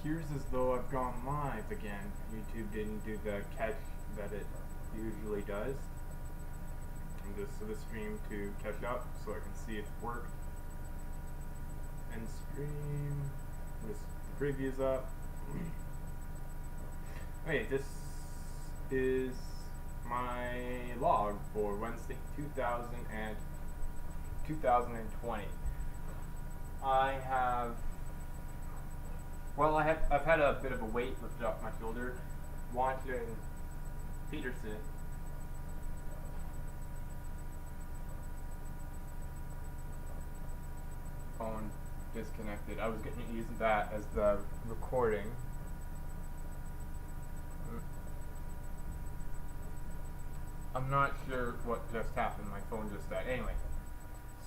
appears as though I've gone live again. YouTube didn't do the catch that it usually does. I'm just to the stream to catch up so I can see if it worked. End stream. This preview's up. Okay, this is my log for Wednesday 2020. I've had a bit of a weight lifted off my shoulder watching Peterson. Phone disconnected. I was going to use that as the recording. I'm not sure what just happened. My phone just died. Anyway,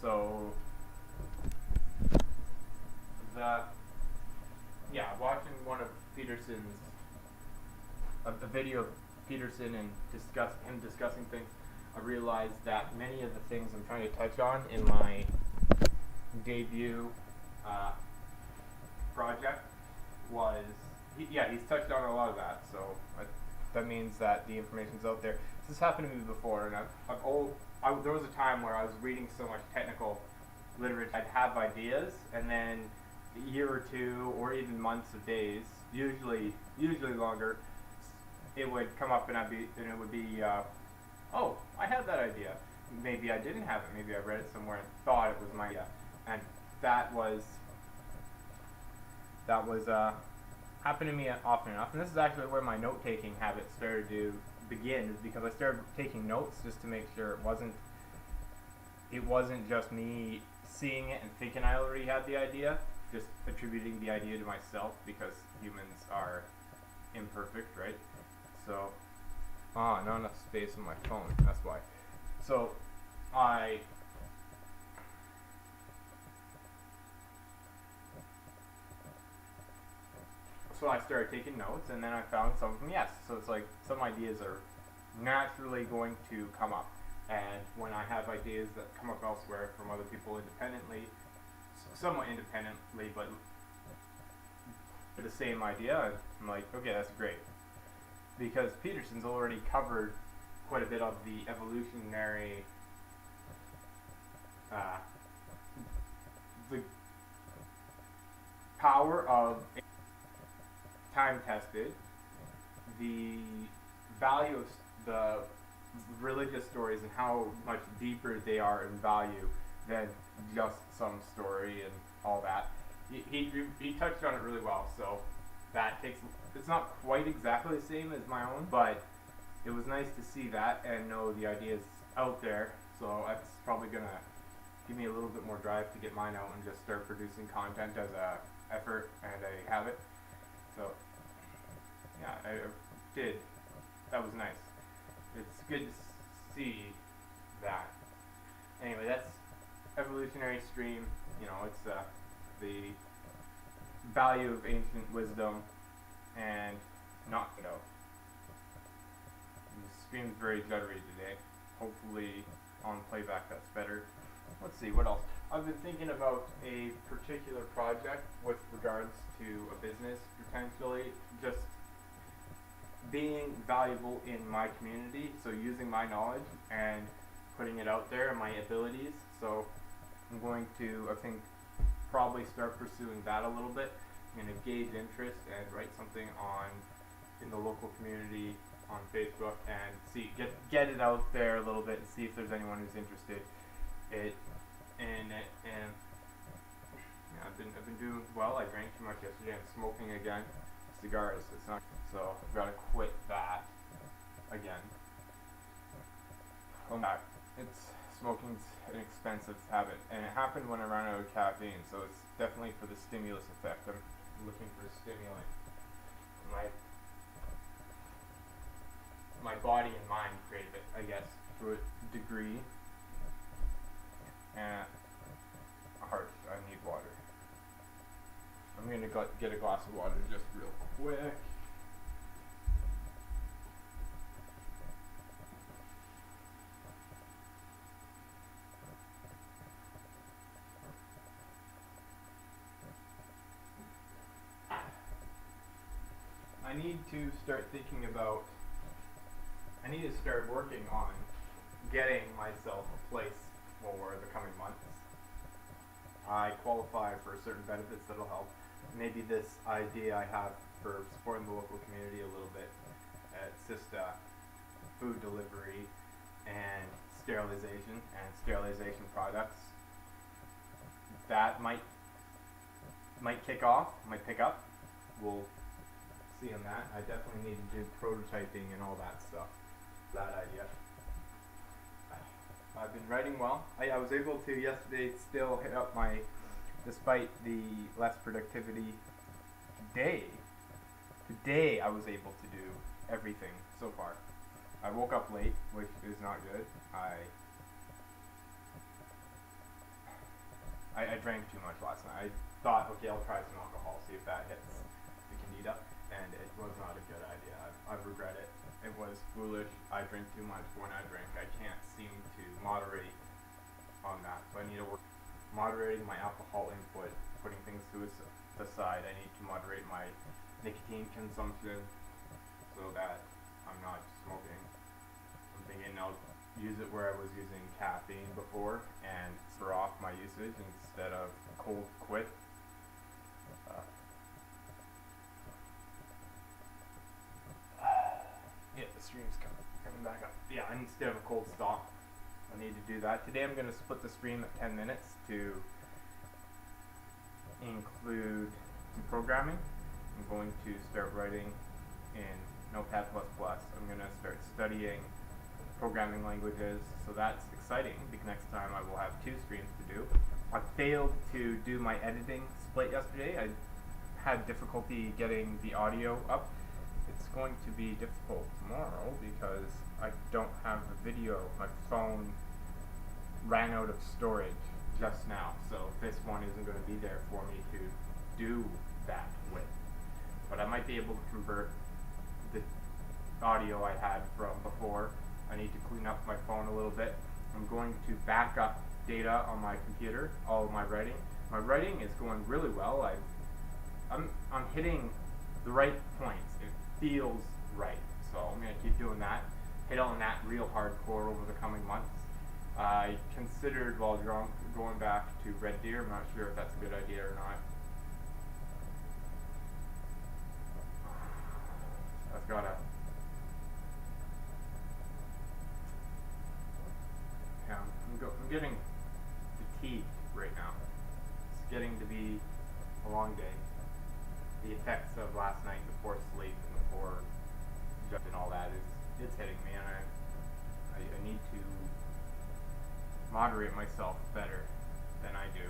so watching one of Peterson's a video of Peterson and him discussing things, I realized that many of the things I'm trying to touch on in my debut project he's touched on a lot of that. So that means that the information's out there. This has happened to me before, and there was a time where I was reading so much technical literature, I'd have ideas, and then a year or two, or even months of days, usually longer, it would come up, and it would be, oh, I had that idea. Maybe I didn't have it. Maybe I read it somewhere and thought it was my idea, and that was happened to me often enough. And this is actually where my note-taking habit started to begin, is because I started taking notes just to make sure it wasn't just me seeing it and thinking I already had the idea, just attributing the idea to myself, because humans are imperfect, right? So, not enough space on my phone, that's why. So, I started taking notes, and then I found some of them, yes. So it's like some ideas are naturally going to come up. And when I have ideas that come up elsewhere from other people somewhat independently, but the same idea, I'm like, okay, that's great. Because Peterson's already covered quite a bit of the evolutionary, the power of time-tested, the value of the religious stories and how much deeper they are in value than just some story and all that. He touched on it really well, so it's not quite exactly the same as my own, but it was nice to see that and know the ideas out there, so that's probably going to give me a little bit more drive to get mine out and just start producing content as a effort and a habit. So yeah, I did. That was nice. It's good to see that. Anyway, that's evolutionary stream. It's the value of ancient wisdom and knocked it out. The stream's very juddery today. Hopefully on playback that's better. Let's see, what else? I've been thinking about a particular project with regards to a business, potentially just being valuable in my community, so using my knowledge and putting it out there and my abilities. So I'm going to, I think, probably start pursuing that a little bit. I'm going to gauge interest and write something in the local community on Facebook and get it out there a little bit and see if there's anyone who's interested in it. And yeah, I've been doing well. I drank too much yesterday. I'm smoking again. Cigars. It's not, so I've got to quit that again. Smoking's an expensive habit, and it happened when I ran out of caffeine. So it's definitely for the stimulus effect. I'm looking for a stimulant. My body and mind crave it, I guess, to a degree. And heart, I need water. I'm going to get a glass of water just real quick. need to start thinking about, I need to start working on getting myself a place for the coming months. I qualify for certain benefits that'll help. Maybe this idea I have for supporting the local community a little bit, it's just food delivery and sterilization products. That might kick off, might pick up. We'll see on that. I definitely need to do prototyping and all that stuff. That idea. I've been writing well. I was able to yesterday still hit up my, despite the less productivity today I was able to do everything so far. I woke up late, which is not good. I drank too much last night. I thought, okay, I'll try some alcohol, see if that hits the candida, and it was not a good idea. I regret it. It was foolish. I drink too much. When I drink, I can't seem to moderate on that. So I need to work moderating my alcohol input, putting things to the side. I need to moderate my nicotine consumption so that I'm not smoking. I'm thinking I'll use it where I was using caffeine before and spur off my usage instead of cold quit. Yeah, the stream's coming back up. Yeah, instead of a cold stop, I need to do that. Today I'm going to split the stream at 10 minutes to include some programming. I'm going to start writing in Notepad++. I'm going to start studying programming languages, so that's exciting because next time I will have 2 streams to do. I failed to do my editing split yesterday. I had difficulty getting the audio up. It's going to be difficult tomorrow because I don't have the video. My phone ran out of storage just now, so this one isn't going to be there for me to do that with. But I might be able to convert the audio I had from before. I need to clean up my phone a little bit. I'm going to back up data on my computer, all of my writing. My writing is going really well. I'm hitting the right points. It feels right. So I'm going to keep doing that. Hit on that real hardcore over the coming months. I considered while drunk going back to Red Deer. I'm not sure if that's a good idea or not. I've got to. Yeah, I'm getting fatigued right now. It's getting to be a long day. The effects of last night, the poor sleep and the poor jump and all that it's hitting me, and I need to moderate myself better than I do.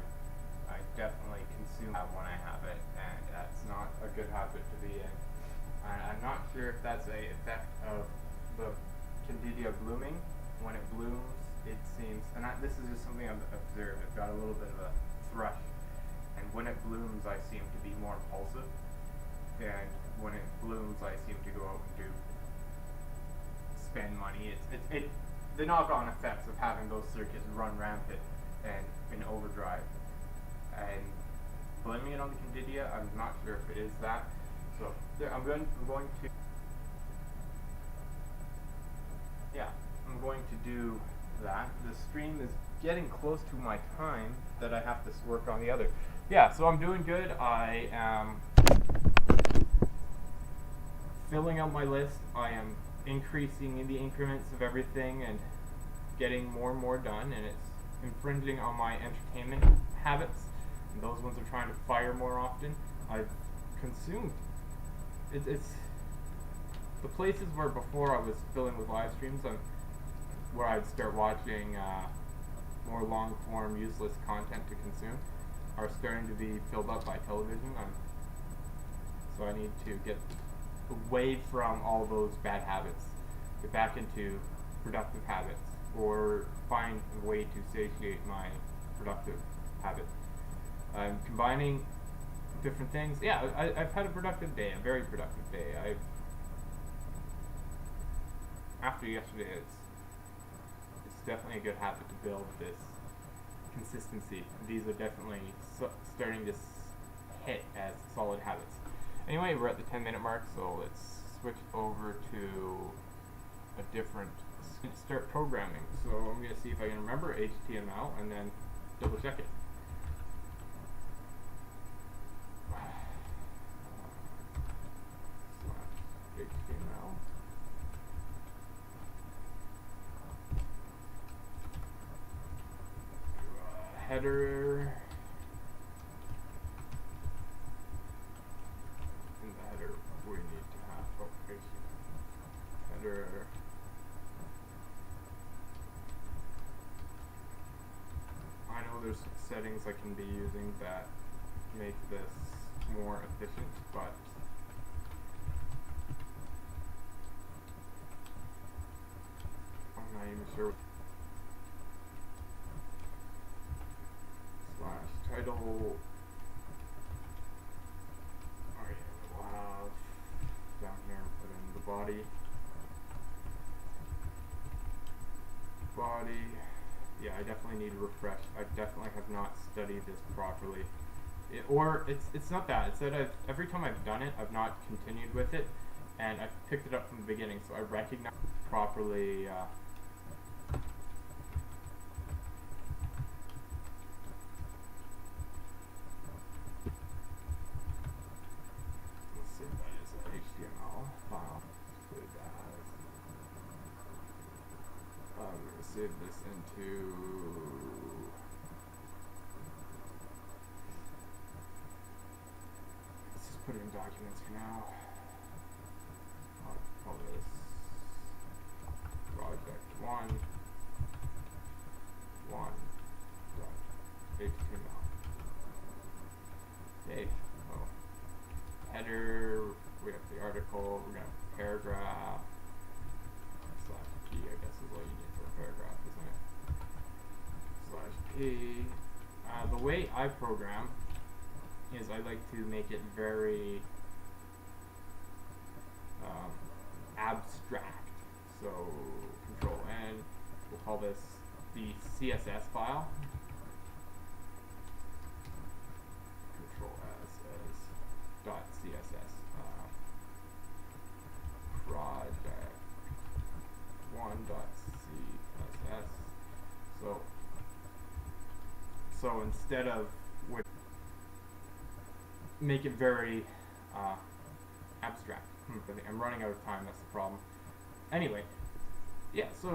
I definitely consume that when I have it, and that's not a good habit to be in. I'm not sure if that's a effect of the Candida blooming. When it blooms, it seems, and this is just something I've observed. I've got a little bit of a thrush, and when it blooms, I seem to be more impulsive. And when it blooms, I seem to go out and spend money. It's the knock-on effects of having those circuits run rampant and in overdrive. And blaming it on the Candida, I'm not sure if it is that. So there, I'm going to. Yeah, I'm going to do that. The stream is getting close to my time that I have to work on the other. Yeah, so I'm doing good. I am filling out my list. I am increasing in the increments of everything and getting more and more done, and it's infringing on my entertainment habits. And those ones are trying to fire more often. I've consumed. It's the places where before I was filling with live streams, where I'd start watching more long-form, useless content to consume, are starting to be filled up by television. So I need to get away from all those bad habits, get back into productive habits, or find a way to satiate my productive habits. I'm combining different things. Yeah, I've had a productive day, a very productive day. After yesterday, it's definitely a good habit to build this consistency. These are definitely starting to hit as solid habits. Anyway, we're at the 10-minute mark, so let's switch over to a different, start programming. So I'm going to see if I can remember HTML and then double check it. HTML. Header. In the header, we need to have header. I know there's settings I can be using that make this more efficient, but I'm not even sure. Slash title. Oh yeah, we'll have down here put in the body. Yeah, I definitely need to refresh. I definitely have not studied this properly. It's not that. It's that every time I've done it, I've not continued with it, and I've picked it up from the beginning, so I recognize properly. Let's save that as an HTML file. Put it as. I'm going to save this into. Let's just put it in documents for now. I'll call this project 1 .html. Okay. Oh. Header. We have the article. We're gonna have paragraph. /p, I guess is what you need for a paragraph, isn't it? /p. The way I program is I like to make it very abstract. So Control N, we'll call this the CSS file. Control S as .css. Project 1.css. So instead of make it very abstract. I think I'm running out of time. That's the problem. Anyway, yeah. So